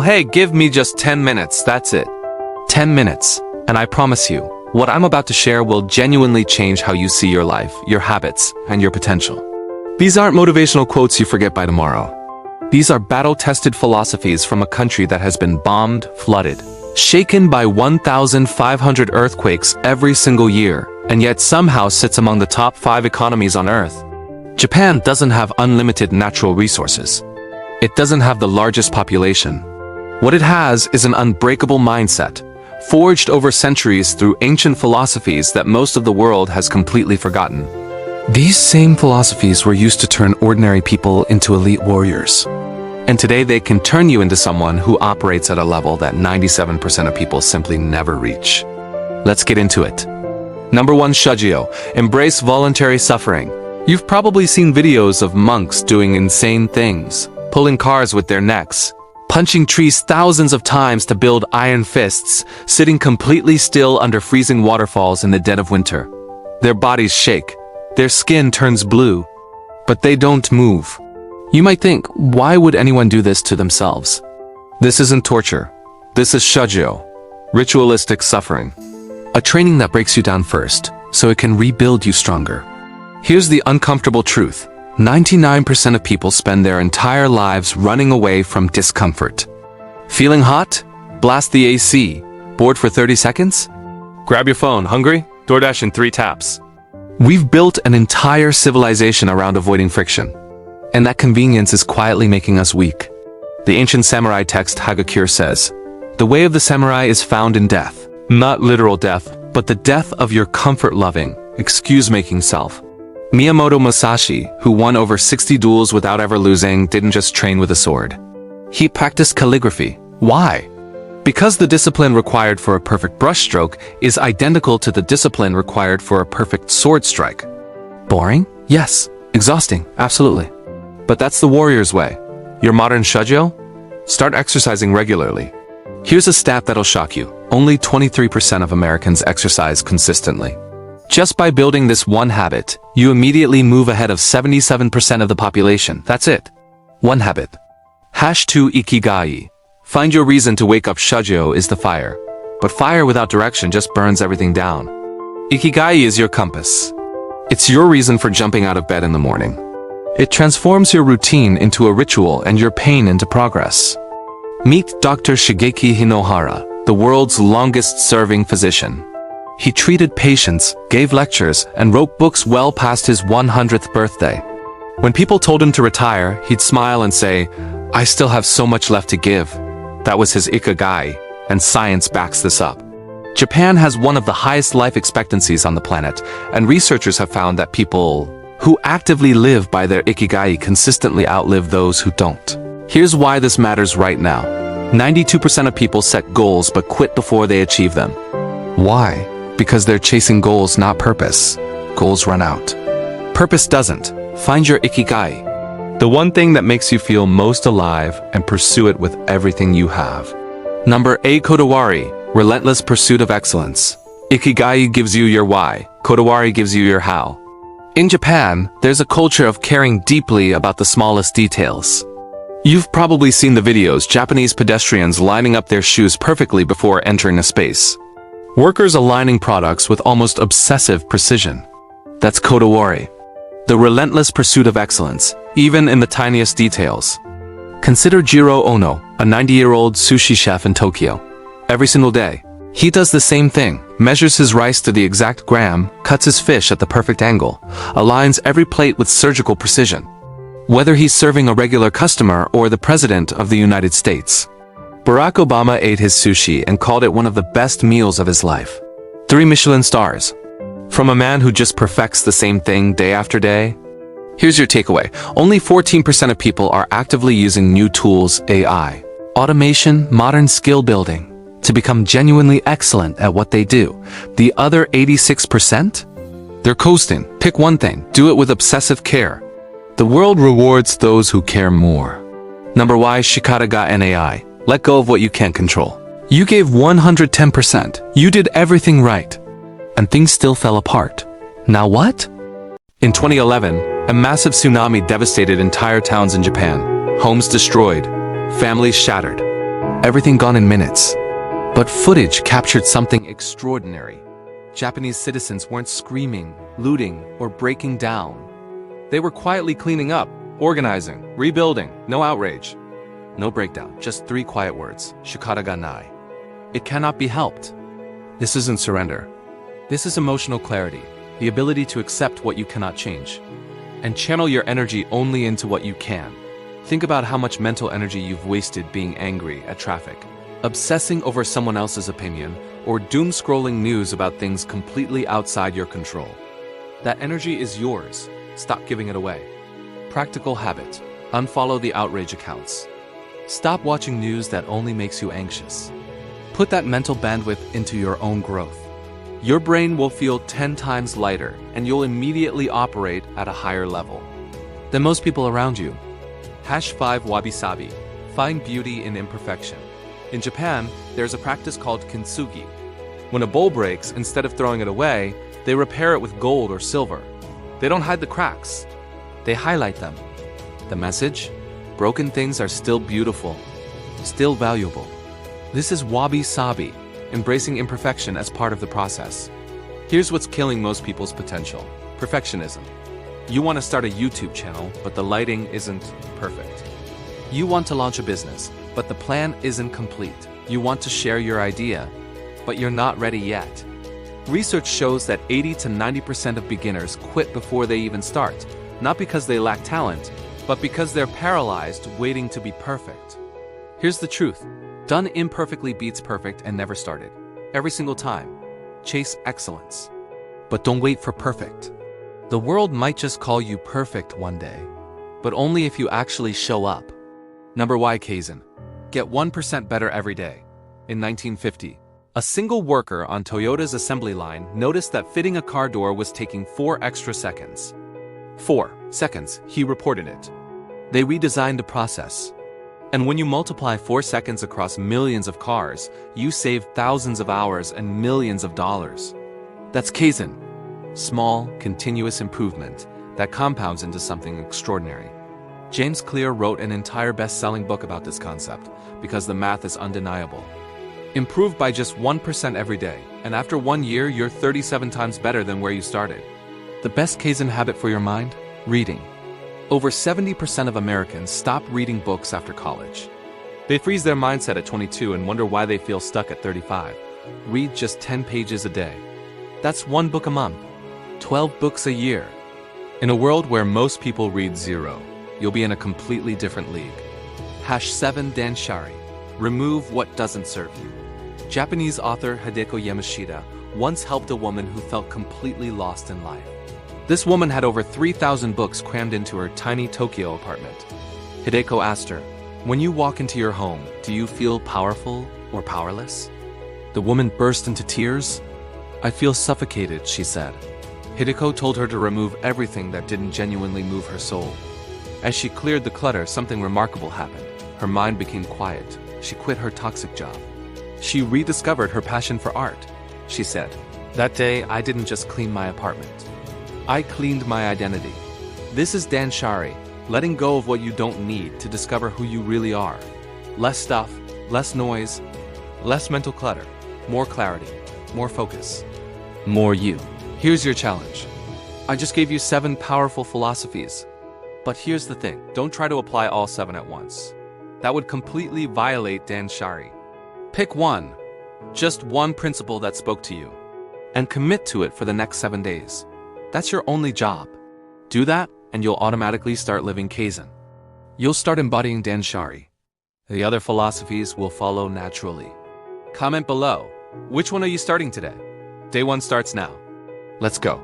Hey, give me just 10 minutes, that's it. 10 minutes, and I promise you, what I'm about to share will genuinely change how you see your life, your habits, and your potential. These aren't motivational quotes you forget by tomorrow. These are battle-tested philosophies from a country that has been bombed, flooded, shaken by 1,500 earthquakes every single year, and yet somehow sits among the top 5 economies on Earth. Japan doesn't have unlimited natural resources. It doesn't have the largest population. What it has is an unbreakable mindset, forged over centuries through ancient philosophies that most of the world has completely forgotten. These same philosophies were used to turn ordinary people into elite warriors. And today they can turn you into someone who operates at a level that 97% of people simply never reach. Let's get into it. Number 1, Shugyo, embrace voluntary suffering. You've probably seen videos of monks doing insane things, pulling cars with their necks, punching trees thousands of times to build iron fists, sitting completely still under freezing waterfalls in the dead of winter. Their bodies shake, their skin turns blue, but they don't move. You might think, why would anyone do this to themselves? This isn't torture. This is Shugyo, ritualistic suffering. A training that breaks you down first, so it can rebuild you stronger. Here's the uncomfortable truth. 99% of people spend their entire lives running away from discomfort. Feeling hot? Blast the AC. Bored for 30 seconds? Grab your phone. Hungry? DoorDash in 3 taps. We've built an entire civilization around avoiding friction. And that convenience is quietly making us weak. The ancient samurai text Hagakure says, "The way of the samurai is found in death." Not literal death, but the death of your comfort-loving, excuse-making self. Miyamoto Musashi, who won over 60 duels without ever losing, didn't just train with a sword. He practiced calligraphy. Why? Because the discipline required for a perfect brushstroke is identical to the discipline required for a perfect sword strike. Boring? Yes. Exhausting? Absolutely. But that's the warrior's way. Your modern Shugyo? Start exercising regularly. Here's a stat that'll shock you. Only 23% of Americans exercise consistently. Just by building this one habit, you immediately move ahead of 77% of the population. That's it. One habit. #2 Ikigai. Find your reason to wake up. Shugyo is the fire. But fire without direction just burns everything down. Ikigai is your compass. It's your reason for jumping out of bed in the morning. It transforms your routine into a ritual and your pain into progress. Meet Dr. Shigeki Hinohara, the world's longest-serving physician. He treated patients, gave lectures, and wrote books well past his 100th birthday. When people told him to retire, he'd smile and say, "I still have so much left to give." That was his ikigai, and science backs this up. Japan has one of the highest life expectancies on the planet, and researchers have found that people who actively live by their ikigai consistently outlive those who don't. Here's why this matters right now. 92% of people set goals but quit before they achieve them. Why? Because they're chasing goals, not purpose. Goals run out. Purpose doesn't. Find your ikigai. The one thing that makes you feel most alive, and pursue it with everything you have. Number 8, Kodawari, relentless pursuit of excellence. Ikigai gives you your why. Kodawari gives you your how. In Japan, there's a culture of caring deeply about the smallest details. You've probably seen the videos, Japanese pedestrians lining up their shoes perfectly before entering a space. Workers aligning products with almost obsessive precision. That's Kodawari. The relentless pursuit of excellence, even in the tiniest details. Consider Jiro Ono, a 90-year-old sushi chef in Tokyo. Every single day, he does the same thing, measures his rice to the exact gram, cuts his fish at the perfect angle, aligns every plate with surgical precision. Whether he's serving a regular customer or the President of the United States. Barack Obama ate his sushi and called it one of the best meals of his life. 3 Michelin stars. From a man who just perfects the same thing day after day. Here's your takeaway. Only 14% of people are actively using new tools, AI, automation, modern skill building, to become genuinely excellent at what they do. The other 86%? They're coasting. Pick one thing. Do it with obsessive care. The world rewards those who care more. Number Y, Shikata ga NAI. Let go of what you can't control. You gave 110%. You did everything right. And things still fell apart. Now what? In 2011, a massive tsunami devastated entire towns in Japan. Homes destroyed. Families shattered. Everything gone in minutes. But footage captured something extraordinary. Japanese citizens weren't screaming, looting, or breaking down. They were quietly cleaning up, organizing, rebuilding, no outrage. No breakdown, just 3 quiet words, shikata ga nai. It cannot be helped. This isn't surrender. This is emotional clarity, the ability to accept what you cannot change, and channel your energy only into what you can. Think about how much mental energy you've wasted being angry at traffic, obsessing over someone else's opinion, or doom-scrolling news about things completely outside your control. That energy is yours. Stop giving it away. Practical habit. Unfollow the outrage accounts. Stop watching news that only makes you anxious. Put that mental bandwidth into your own growth. Your brain will feel 10 times lighter, and you'll immediately operate at a higher level than most people around you. #5 Wabi-sabi. Find beauty in imperfection. In Japan, there's a practice called kintsugi. When a bowl breaks, instead of throwing it away, they repair it with gold or silver. They don't hide the cracks. They highlight them. The message? Broken things are still beautiful, still valuable. This is wabi-sabi, embracing imperfection as part of the process. Here's what's killing most people's potential: perfectionism. You want to start a YouTube channel, but the lighting isn't perfect. You want to launch a business, but the plan isn't complete. You want to share your idea, but you're not ready yet. Research shows that 80 to 90% of beginners quit before they even start, not because they lack talent, but because they're paralyzed waiting to be perfect. Here's the truth: done imperfectly beats perfect and never started. Every single time. Chase excellence. But don't wait for perfect. The world might just call you perfect one day, but only if you actually show up. Number Y Kaizen. Get 1% better every day. In 1950, a single worker on Toyota's assembly line noticed that fitting a car door was taking 4 extra seconds. 4 seconds, he reported it. They redesigned the process. And when you multiply 4 seconds across millions of cars, you save thousands of hours and millions of dollars. That's Kaizen. Small, continuous improvement that compounds into something extraordinary. James Clear wrote an entire best-selling book about this concept because the math is undeniable. Improve by just 1% every day, and after 1 year, you're 37 times better than where you started. The best Kaizen habit for your mind? Reading. Over 70% of Americans stop reading books after college. They freeze their mindset at 22 and wonder why they feel stuck at 35. Read just 10 pages a day. That's 1 book a month. 12 books a year. In a world where most people read 0, you'll be in a completely different league. #7 Danshari. Remove what doesn't serve you. Japanese author Hideko Yamashita once helped a woman who felt completely lost in life. This woman had over 3,000 books crammed into her tiny Tokyo apartment. Hideko asked her, "When you walk into your home, do you feel powerful or powerless?" The woman burst into tears. "I feel suffocated," she said. Hideko told her to remove everything that didn't genuinely move her soul. As she cleared the clutter, something remarkable happened. Her mind became quiet. She quit her toxic job. She rediscovered her passion for art. She said, "That day, I didn't just clean my apartment. I cleaned my identity." This is Danshari, letting go of what you don't need to discover who you really are. Less stuff, less noise, less mental clutter, more clarity, more focus, more you. Here's your challenge. I just gave you 7 powerful philosophies. But here's the thing, don't try to apply all 7 at once. That would completely violate Danshari. Pick one, just one principle that spoke to you, and commit to it for the next 7 days. That's your only job. Do that, and you'll automatically start living Kaizen. You'll start embodying Danshari. The other philosophies will follow naturally. Comment below, which one are you starting today? Day 1 starts now. Let's go.